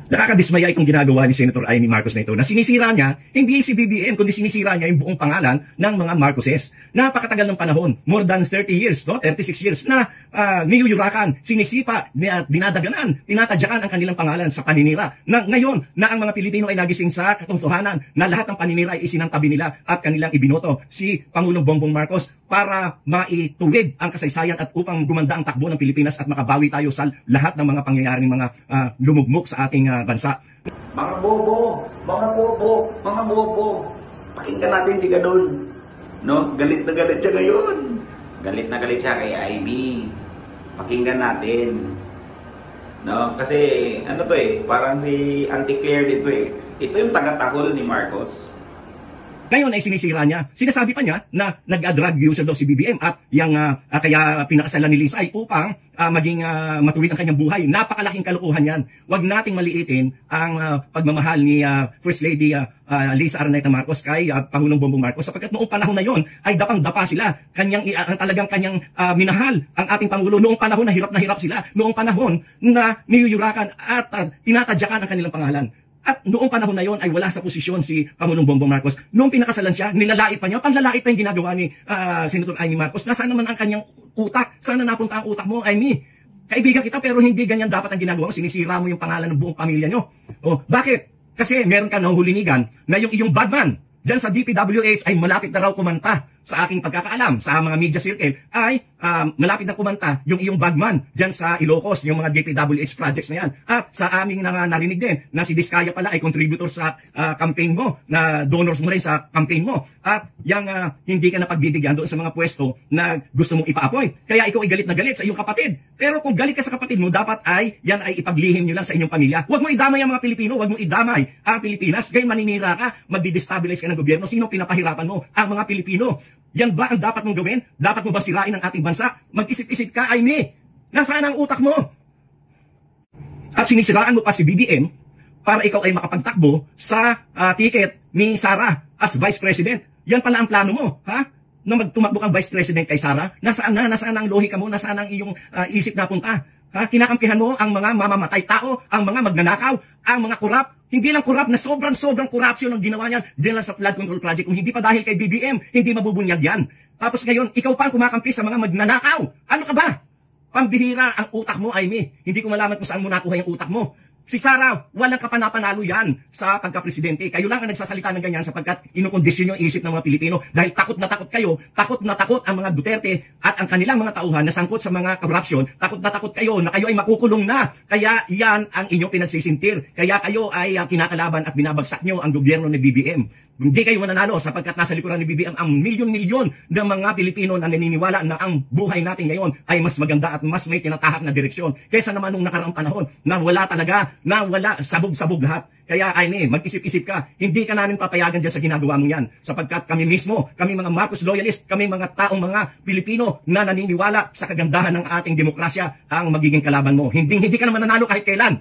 Nakakadismaya itong ginagawa ni Senator Amy Marcos na ito, na sinisira niya hindi si BBM kundi sinisira niya yung buong pangalan ng mga Marcoses. Napakatagal ng panahon, more than 30 years, no? 36 years na niyuyurakan, sinisipa, dinadaganan, tinatadyakan ang kanilang pangalan sa paninira. Na ngayon na ang mga Pilipino ay nagising sa katotohanan na lahat ng paninira ay isinantabi nila at kanilang ibinoto si Pangulong Bongbong Marcos para maituwid ang kasaysayan at upang gumanda ang takbo ng Pilipinas at makabawi tayo sa lahat ng mga pangyayaring mga lumugmok sa ating bansa. Mga bobo, mga bobo, mga bobo. Pakinggan natin si Gadol. No? Galit na galit siya ngayon. Galit na galit siya kay IB. Pakinggan natin. No? Kasi ano to parang si Anti-Claire dito Ito yung taga-tahol ni Marcos. Ngayon ay sinisira niya. Sinasabi pa niya na nag-drug user daw si BBM at yung, kaya pinakasalan ni Liz ay upang maging matuwid ang kanyang buhay. Napakalaking kalokohan yan. Huwag nating maliitin ang pagmamahal ni First Lady Liz Araneta Marcos kay Pangulong Bongbong Marcos sapagkat noong panahon na yon ay dapang-dapa sila. Talagang kanyang minahal ang ating Pangulo. Noong panahon na hirap sila. Noong panahon na niyuyurakan at tinatadyakan ang kanilang pangalan. At noong panahon na yon ay wala sa posisyon si Pangulong Bongbong Marcos. Noong pinakasalan siya, nilalait pa niya. Panlalait pa yung ginagawa ni Senator Amy Marcos. Nasaan naman ang kanyang utak? Saan na napunta ang utak mo, Amy? Kaibigan kita pero hindi ganyan dapat ang ginagawa mo. Sinisira mo yung pangalan ng buong pamilya nyo. Oh, bakit? Kasi meron ka nahulinigan na yung iyong badman dyan sa DPWH ay malapit na raw kumanta. Sa aking pagkakaalam, sa mga media circle, ay malapit na kumanta yung iyong bagman dyan sa Ilocos, yung mga DPWH projects na yan. At sa aming narinig din na si Diskaya pala ay contributor sa campaign mo, na donors mo rin sa campaign mo. At yung hindi ka na pagbibigyan doon sa mga pwesto na gusto mong ipa-appoint. Kaya ikaw ay galit na galit sa iyong kapatid. Pero kung galit ka sa kapatid mo, dapat ay yan ay ipaglihim nyo lang sa inyong pamilya. Huwag mo idamay ang mga Pilipino, huwag mo idamay ang Pilipinas. Gayun maninira ka, magdi-destabilize ka ng gobyerno. Sino pinapahirapan mo? Ang mga Pilipino. Yan ba ang dapat mong gawin? Dapat mo ba sirain ang ating bansa? Mag-isip-isip ka, Amy. Nasaan ang utak mo? At sinisiraan mo pa si BBM para ikaw ay makapagtakbo sa ticket ni Sara as Vice President. Yan pala ang plano mo, ha? Na magtumakbo kang Vice President kay Sara? Nasaan na? Nasaan ang lohika mo? Nasaan ang iyong isip na punta? Ha? Kinakampihan mo ang mga mamamatay tao, ang mga magnanakaw, ang mga korap. Hindi lang korap na sobrang corruption ang ginawa niya din lang sa flood control project. Kung hindi pa dahil kay BBM, hindi mabubunyag yan. Tapos ngayon, ikaw pa ang kumakampi sa mga magnanakaw. Ano ka ba? Pambihira ang utak mo, Amy. Hindi ko malaman kung saan mo nakuha yung utak mo. Si Sara, walang kapanapanalo yan sa pagka-presidente. Kayo lang ang nagsasalita ng ganyan sapagkat inukondisyon yung isip ng mga Pilipino dahil takot na takot ang mga Duterte at ang kanilang mga tauhan na sangkot sa mga corruption. Takot na takot kayo na kayo ay makukulong na. Kaya yan ang inyong pinagsisintir. Kaya kayo ay kinakalaban at binabagsak nyo ang gobyerno ni BBM. Hindi kayo mananalo sapagkat nasa likuran ni BBM ang milyon-milyon ng mga Pilipino na naniniwala na ang buhay natin ngayon ay mas maganda at mas may tinatahak na direksyon kaysa naman nung nakaraang panahon na wala talaga, na wala, sabog-sabog lahat. Kaya ay mag-isip-isip ka, hindi ka namin papayagan dyan sa ginagawa mo yan sapagkat kami mismo, kami mga Marcos loyalist, kami mga taong mga Pilipino na naniniwala sa kagandahan ng ating demokrasya ang magiging kalaban mo. Hindi ka naman nanalo kahit kailan.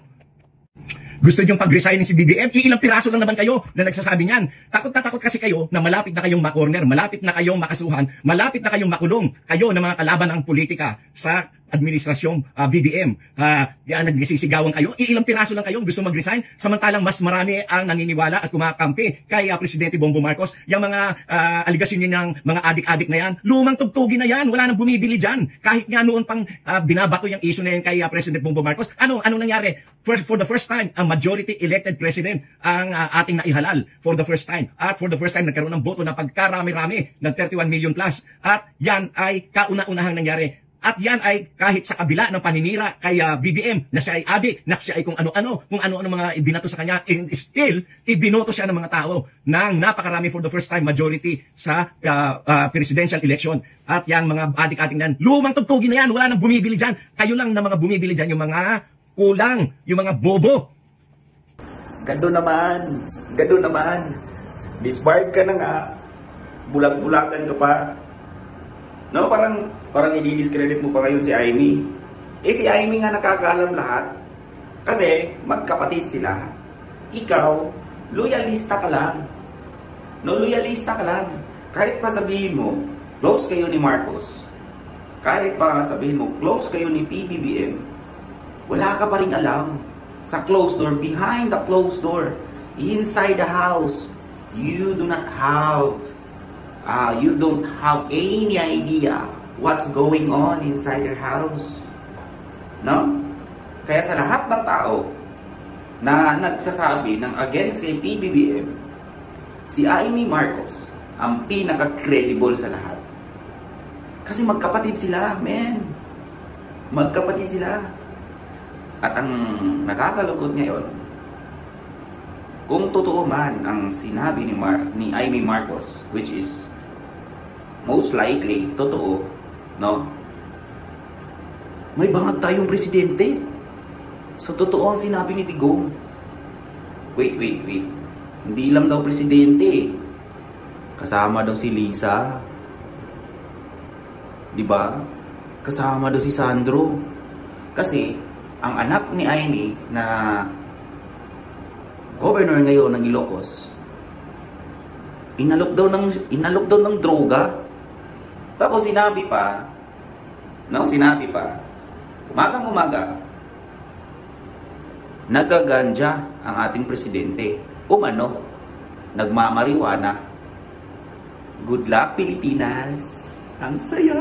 Gusto niyong pag-resign si BBM? Ilang piraso lang naman kayo na nagsasabi niyan. Takot na takot kasi kayo na malapit na kayong makorner, malapit na kayong makasuhan, malapit na kayong makulong. Kayo na mga kalaban ng politika sa administrasyong BBM. Nagsisigawan kayo. Ilang piraso lang kayo gusto mag-resign. Samantalang mas marami ang naniniwala at kumakampi kay Presidente Bongbong Marcos. Yung mga aligasyon niyo ng mga adik-adik na yan, lumang tugtugin na yan. Wala nang bumibili dyan. Kahit nga noon pang binabato yung issue na yan kay President Bongbong Marcos. Anong nangyari? For the first time, ang majority elected president ang ating naihalal. For the first time. At for the first time, nagkaroon ng boto na pagkarami-rami ng 31 million plus. At yan ay kauna-unahang nangyari. At yan ay kahit sa kabila ng paninira kay BBM na siya ay adik, na siya ay kung ano-ano mga ibinato sa kanya, and still, ibinoto siya ng mga tao ng napakarami for the first time majority sa presidential election. At yan mga adik-adik na yan, lumang tugtugin na yan, wala nang bumibili dyan. Kayo lang na mga bumibili dyan, yung mga kulang, yung mga bobo. Gado naman. Disbarred ka na nga, bulag-bulakan ka pa. No, parang i-discredit mo pa ngayon si Amy. Si Amy nga nakakaalam lahat. Kasi magkapatid sila. Ikaw, loyalista ka lang. No, loyalista ka lang. Kahit pa sabihin mo, close kayo ni Marcos. Kahit pa sabihin mo, close kayo ni PBBM. Wala ka pa rin alam sa closed door, behind the closed door, inside the house, you don't have any idea what's going on inside your house. No? Kaya sa lahat ng tao na nagsasabi ng against kay PBBM, si Amy Marcos ang pinaka-credible sa lahat. Kasi magkapatid sila, men. Magkapatid sila. At ang nakakalungkot ngayon, kung totoo man ang sinabi ni Amy Marcos, which is most likely totoo, no? May bangag tayong presidente. So totoo ang sinabi ni Digong. Wait. Hindi lang daw presidente. Kasama daw si Lisa. 'Di ba? Kasama daw si Sandro. Kasi ang anak ni Amy na governor ngayon ng Ilocos, inalok daw ng droga. Tapos sinabi pa, umagang-umaga, nagaganja ang ating presidente. Umano, nagmamariwana. Good luck, Pilipinas! Ang saya!